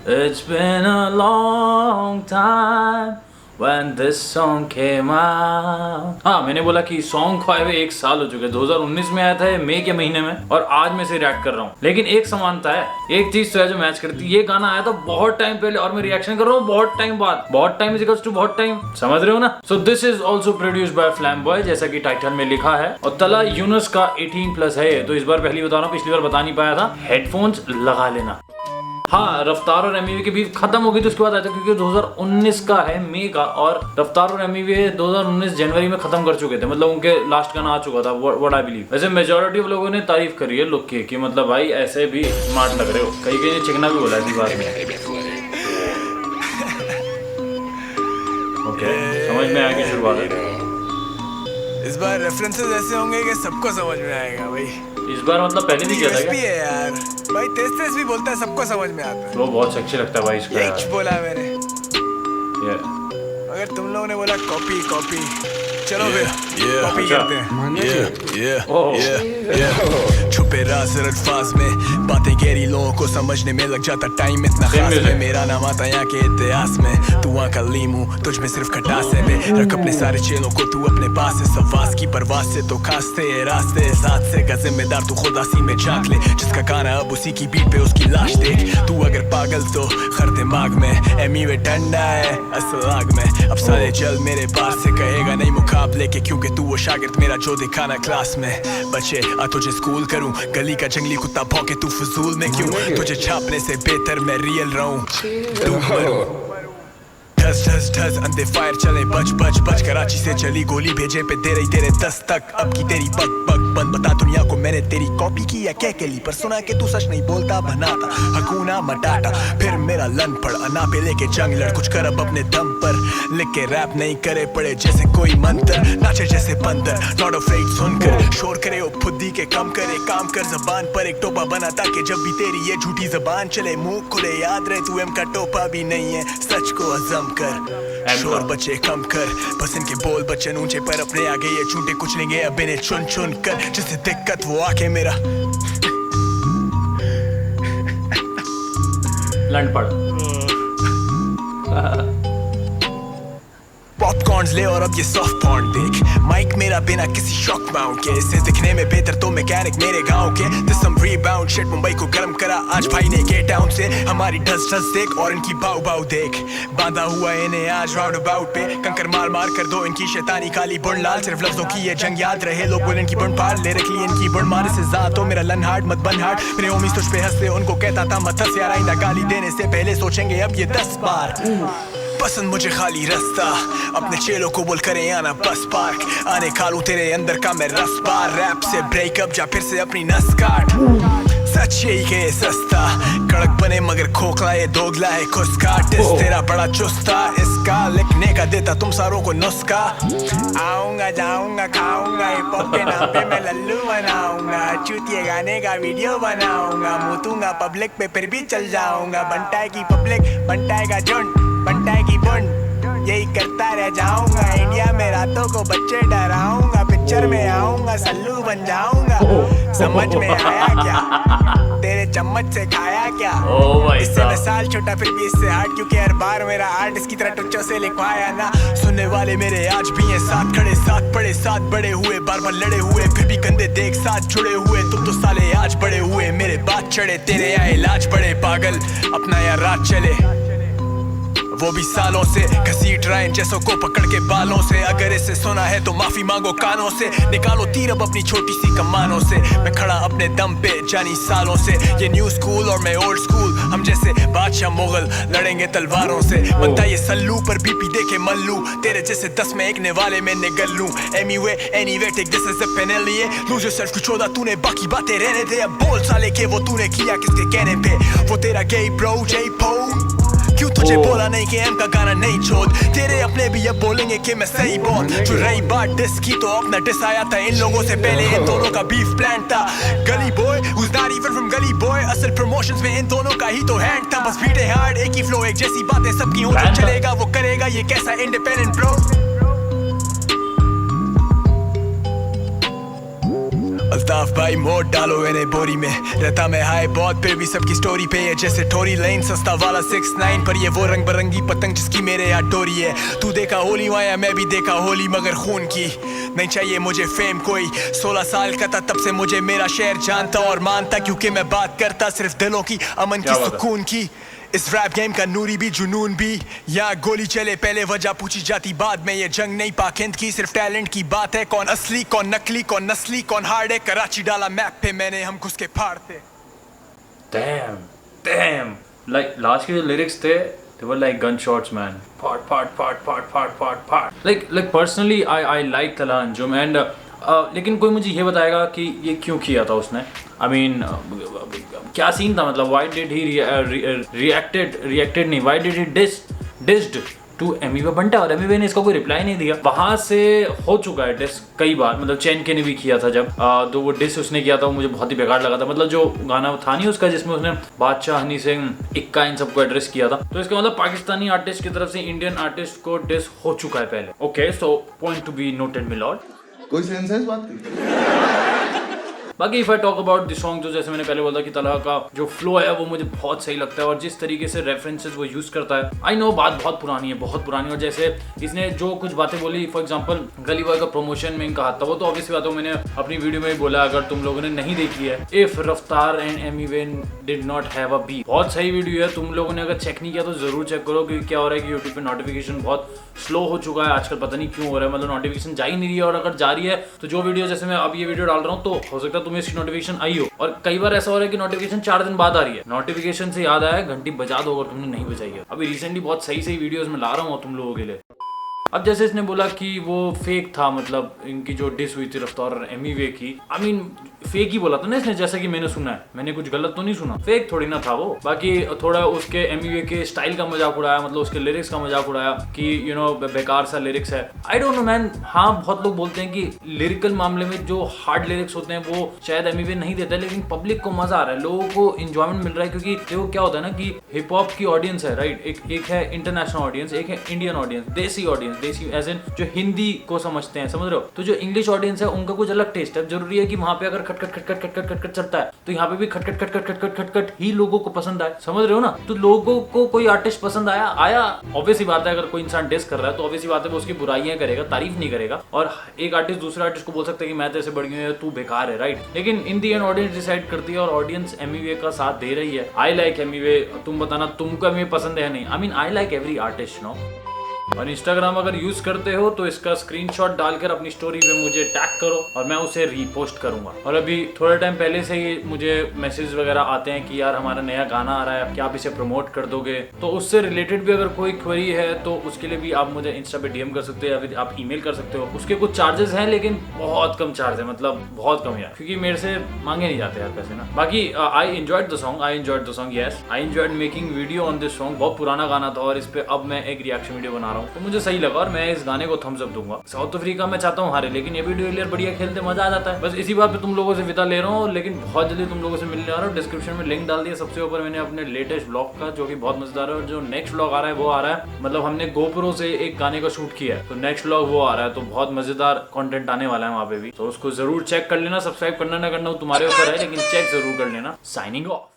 It's been a long time when this song came out। हाँ, मैंने बोला कि सॉन्ग को आए हुए 1 साल हो चुके। 2019 में आया था ये मई के महीने में, और आज मैं इसे रिएक्ट कर रहा हूँ। लेकिन एक समानता है, एक चीज तो है जो मैच करती है। ये गाना आया था बहुत टाइम पहले और मैं रिएक्शन कर रहा हूँ बहुत टाइम बाद। बहुत टाइम इज टू बहुत टाइम, समझ रहे हो ना। So this is also produced by Flamboy, जैसा कि टाइटल में लिखा है, और तला यूनुस का 18+ है। तो इस बार पहली बता रहा हूँ, पिछली बार बता नहीं पाया था। हेडफोन्स लगा लेना। हाँ, रफ्तार और एमवीवी के बीच खत्म हो गई तो उसके बाद आया था, क्योंकि 2019 का है मई का, और रफ्तार और एमवीवी 2019 जनवरी में खत्म कर चुके थे। मतलब उनके लास्ट गाना आ चुका था, व्हाट आई बिलीव। वैसे मेजॉरिटी ऑफ लोगों ने तारीफ करी है लुक की, कि मतलब भाई ऐसे भी स्मार्ट लग रहे हो। कहीं कहीं चिकना भी बोला इसी बात में। ओके, समझ में आएगी शुरुआत है। इस बार रेफरेंसेस ऐसे होंगे कि सबको समझ में आएगा भाई। इस बार मतलब पहले भी किया था क्या? है यार भाई, तेज भी बोलता है, सबको समझ में आता है। वो बहुत सेक्सी लगता है भाई इसका। यही बोला मैंने। अगर तुम लोगों ने बोला कॉपी कॉपी, चलो फिर कॉपी करते हैं। छुपे राज अल्फाज में बातें गहरी, लोगों को समझने में लग जाता टाइम इतना खास में। मेरा नाम आता यहाँ के इतिहास में, तू वहाँ का लीमू, तुझ में सिर्फ खटास है बे। रख अपने सारे चेलों को तू अपने पास है, सवास की परवास से तो खासते रास्ते साथ से का जिम्मेदार तू खुद आसी में झांक ले। जिसका गाना अब उसी की बीट पे उसकी लाश देख। तू अगर पागल तो खर दिमाग में, एमी वे ठंडा है असल आग में। अब सारे जल मेरे पास से कहेगा नहीं मुकाबले के, क्योंकि तू वो शागिर्द मेरा जो दिखाना क्लास में। बच्चे आ तुझे स्कूल करूं, गली का जंगली कुत्ता भौंके तू फजूल में क्यों। तुझे छापने से बेहतर मैं रियल रहूं। ठस अंधे फायर चले, बच बच बच। कराची से चली गोली, भेजे पे तेरे दस्तक। अब की तेरी बक बक बंद, बता दुनिया को मैंने तेरी कॉपी की या क्या केली। पर सुना के तू सच नहीं बोलता बनाता हकूना मटाटा। फिर मेरा लन पड़ अना पे लेके जंग लड़, कुछ कर अब अपने दम पर। लिख के रैप नहीं करे पड़े जैसे कोई मंत्र, नाचे जैसे बंदर नॉट अफ्रेड सुनकर। शोर करे ओ फुद्दी के कम करे, काम कर जबान पर एक टोपा बना, ताकि जब भी तेरी ये झूठी जबान चले मुंह खुले याद रहे तू एम का टोपा भी नहीं है। सच को अज़म कर, शोर बच्चे कम कर, बस इनके बोल बच्चन ऊंचे पर अपने आगे ये झूठे कुछ लेंगे अब इन्हें चुन चुन कर। जिसे दिक्कत वो आके मेरा लंड पड़। पॉपकॉर्न्स ले और अब ये सॉफ्ट पॉर्न देख। माइक मेरा बिना किसी शॉक माउंट के, इससे दिखने में बेहतर तो मैकेनिक मेरे गांव के। This some rebound shit, Mumbai को गर्म करा आज भाई ने गेट डाउन से। हमारी ढस ढस देख और इनकी बाऊ बाऊ देख, बांधा हुआ इन्हें आज राउंड अबाउट पे। कंकर मार मार कर दो इनकी शैतानी काली बुन लाल, सिर्फ लफ्जों की ये जंग याद रहे। लोग बोले इनकी बुन पार ले रखी इनकी बुन मारे से ज़्यादा तो मेरा लन हार्ड मत बन हार्ड। मेरे होमीज तुझ पे हंसते, उनको कहता था मत हंस यार, आइंदा गाली देने से पहले सोचेंगे अब ये 10 बार। पसंद मुझे खाली रास्ता, अपने चेलों को बोल करे आना बस पार्क। आने खालू तेरे अंदर का मैं रस बार, रैप से ब्रेकअप जा फिर से अपनी नस काट। सच यही के सस्ता कड़क बने मगर खोखला ये दोगला है खुश का। टिस तेरा बड़ा चुस्ता, इसका लिखने का देता तुम सारों को नुस्खा। आऊंगा जाऊंगा खाऊंगा हिप हॉप के नाम पे मैं लल्लू बनाऊंगा। चूतिए गाने का वीडियो बनाऊंगा, मुतूंगा पब्लिक पे फिर भी चल जाऊंगा। बनटाई की पब्लिक बनटाई का झुंड, बनटाई की बुंड, यही करता रह जाऊंगा। इंडिया में रातों को बच्चे डराऊंगा, पिक्चर में आऊंगा सल्लू बन जाऊंगा। समझ में आया क्या, तेरे चम्मच से खाया क्या। इससे मैं साल छोटा फिर भी इससे हार्ड, क्योंकि हर बार मेरा आर्ट इसकी तरह टुच्चों से लिखवाया ना। सुनने वाले मेरे आज भी हैं साथ खड़े, साथ पड़े साथ बड़े हुए, बार बार लड़े हुए फिर भी कंधे देख साथ जुड़े हुए। तुम तो साले आज बड़े हुए, मेरे बात चढ़े तेरे यहाँ इलाज पड़े। पागल अपना यहाँ रात चले, वो भी सालों से घसीट रहे जैसों को पकड़ के बालों से। अगर इसे सुना है तो माफी मांगो कानों से, निकालो तीर अब अपनी छोटी सी कमानों से। मैं खड़ा अपने दम पे जानी सालों से, ये न्यू स्कूल और मैं ओल्ड स्कूल। हम जैसे बादशाह मुगल लड़ेंगे तलवारों से। बनता ये सल्लू पर बीपी देखे मल्लू, तेरे जैसे 10 में एक ने वाले में निगल लूं। Anyway take this as a penalty, lose yourself to चोदा तूने बाकी बातें रहने दे। अब बोल साले के वो तूने किया किसके कहने पे, वो तेरा गे ब्रो जे पो। क्यों तुझे बोला नहीं कि एम का गाना नहीं छोड़, तेरे अपने भी अब बोलेंगे कि मैं सही बोल। जो रही बात डिस की तो अपना डिस आया था इन लोगों से पहले, इन दोनों का बीफ प्लान था। गली boy who's not even from गली बॉय, असल प्रमोशंस में इन दोनों का ही तो हैंड था। बस बीटे हार्ड एक ही फ्लो, एक जैसी बातें सबकी हो, जो चलेगा वो करेगा, ये कैसा इंडिपेंडेंट ब्रो। अल्ताफ भाई मोड़ डालो इन्हें बोरी में, रहता मैं हाय बहुत फिर भी सबकी स्टोरी पे है जैसे टोरी लाइन, सस्ता वाला 6ix9ine पर ये वो रंग बिरंगी पतंग जिसकी मेरे यहाँ डोरी है। तू देखा होली माया मैं भी देखा होली मगर खून की नहीं चाहिए मुझे फेम कोई। 16 साल का था तब से मुझे मेरा शहर जानता और मानता, क्योंकि मैं बात करता सिर्फ दिलों की, अमन की, सुकून की। इस रैप गेम का नूरी भी जुनून भी, यहाँ गोली चले पहले वजह पूछी जाती बाद में, ये जंग नहीं पाखिंद की सिर्फ टैलेंट की बात है। कौन असली कौन नकली कौन नस्ली कौन हार्ड है, कराची डाला मैप पे मैंने हम घुस के फाड़ते। Damn. Like लास्ट के जो लिरिक्स थे they were like gunshots man. फाट. Like personally I like Talha Anjum and लेकिन कोई मुझे ये बताएगा कि ये क्यों किया था उसने? I mean क्या सीन था, मतलब why did he reacted नहीं, why did he dissed to Emiway Bantai, और एमिवे ने इसका कोई रिप्लाई नहीं दिया। वहां से हो चुका है डिस कई बार, मतलब चैन के ने भी किया था जब तो वो डिस उसने किया था वो मुझे बहुत ही बेकार लगा था। मतलब जो गाना था नहीं उसका जिसमें उसने बादशाह, हनी सिंह, इक्का इन सबको एड्रेस किया था, तो इसका मतलब पाकिस्तानी आर्टिस्ट की तरफ से इंडियन आर्टिस्ट को डिस हो चुका है पहले। Okay so point to be noted mill Lord. कोई सेंस है इस बात की? बाकी if I talk about the song, तो जैसे मैंने पहले बोला कि तलहा का जो फ्लो है वो मुझे बहुत सही लगता है और जिस तरीके से रेफरेंसेस वो यूज करता है। आई नो बात बहुत पुरानी है और जैसे इसने जो कुछ बातें बोली, फॉर एग्जांपल गली बॉय का प्रमोशन में कहा था, वो तो ऑब्वियसली बात है, मैंने अपनी वीडियो में भी बोला, अगर तुम लोगों ने नहीं देखी है, if Raftaar and Emiway did not have a beat, बहुत सही वीडियो है, तुम लोगों ने अगर चेक नहीं किया तो जरूर चेक करो, क्योंकि क्या हो रहा है कि यूट्यूब पे नोटिफिकेशन बहुत स्लो हो चुका है आजकल, पता नहीं क्यों हो रहा है, मतलब नोटिफिकेशन जा ही नहीं रही है, और अगर जा रही है तो जो वीडियो, जैसे मैं अब ये वीडियो डाल रहा हूँ, तो हो सकता है तुम्हें इसकी नोटिफिकेशन आई हो, और कई बार ऐसा हो रहा है कि नोटिफिकेशन 4 दिन बाद आ रही है। नोटिफिकेशन से याद आया, घंटी बजा दो अगर तुमने नहीं बजाई है। अभी रिसेंटली बहुत सही वीडियोस में ला रहा हूँ तुम लोगों के लिए। अब जैसे इसने बोला कि वो फेक था, मतलब इनकी जो डिस हुई थी रफ्तार और एमिवे की, आई मीन फेक ही बोला था ना इसने, जैसा कि मैंने सुना है, मैंने कुछ गलत तो नहीं सुना, फेक थोड़ी ना था वो। बाकी थोड़ा उसके एमिवे के स्टाइल का मजाक उड़ाया, मतलब उसके लिरिक्स का मजाक उड़ाया कि यू नो बेकार सा लिरिक्स है। आई डोंट नो मैन, हाँ बहुत लोग बोलते हैं कि लिरिकल मामले में जो हार्ड लिरिक्स होते हैं वो शायद एमिवे नहीं देता, लेकिन पब्लिक को मजा आ रहा है, लोगों को इंजॉयमेंट मिल रहा है, क्योंकि देखो क्या होता है ना कि हिप हॉप की ऑडियंस है, राइट, एक है इंटरनेशनल ऑडियंस, एक है इंडियन ऑडियंस, देसी ऑडियंस, देसी एज इन जो हिंदी को समझते हैं, समझ रहे हो, तो जो इंग्लिश ऑडियंस है उनका कुछ अलग टेस्ट है। जरूरी है कि वहां पे अगर खट खट चलता है तो यहाँ पे भी खट ही लोगों को पसंद आए, समझ रहे हो ना। तो लोगों को कोई आर्टिस्ट पसंद आया ऑब्वियसली बात है, अगर कोई इंसान डिस कर रहा है तो ऑब्वियसली बात है वो उसकी बुराइयां करेगा, तारीफ नहीं करेगा, और एक आर्टिस्ट दूसरे आर्टिस्ट को बोल सकता है कि मैं तेरे से बढ़ गई हूं, तू बेकार है, राइट। लेकिन इन दी एंड ऑडियंस डिसाइड करती है, और ऑडियंस एमिवे का साथ दे रही है। आई लाइक एमिवे, तुम बताना तुमको एमिवे पसंद है नहीं। I mean I like every artist no. और इंस्टाग्राम अगर यूज करते हो तो इसका स्क्रीनशॉट डालकर अपनी स्टोरी पे मुझे टैग करो और मैं उसे रीपोस्ट करूंगा। और अभी थोड़े टाइम पहले से ही मुझे मैसेज वगैरह आते हैं कि यार हमारा नया गाना आ रहा है, क्या आप इसे प्रमोट कर दोगे, तो उससे रिलेटेड भी अगर कोई क्वेरी है तो उसके लिए भी आप मुझे इंस्टा पे डीएम कर सकते हो या फिर आप ईमेल कर सकते हो। उसके कुछ चार्जेस हैं लेकिन बहुत कम चार्ज है, मतलब बहुत कम यार, क्योंकि मेरे से मांगे नहीं जाते यार पैसे ना। बाकी I enjoyed the song, yes I enjoyed making video on this song. बहुत पुराना गाना था और इस पे अब मैं एक रिएक्शन वीडियो बना रहा हूँ, तो मुझे सही लगा और मैं इस गाने को थम्स अप दूंगा। साउथ अफ्रीका में चाहता हूँ हारे, लेकिन ये वीडियो क्लियर बढ़िया खेलते मजा आ जाता है। बस इसी बात पे तुम लोगों से विदा ले रहा हूँ, लेकिन बहुत जल्दी तुम लोगों से मिलने आ रहा हूँ। डिस्क्रिप्शन में लिंक डाल दिया सबसे ऊपर मैंने अपने लेटेस्ट ब्लॉग का, जो कि बहुत मजेदार है, और जो नेक्स्ट ब्लॉग आ रहा है वो आ रहा है, मतलब हमने गोप्रो से एक गाने का शूट किया है, तो नेक्स्ट ब्लॉग वो आ रहा है, तो बहुत मजेदार कंटेंट आने वाला है वहाँ पे भी, तो उसको जरूर चेक कर लेना। सब्सक्राइब करना ना करना तुम्हारे ऊपर है, लेकिन चेक जरूर कर लेना। Signing off.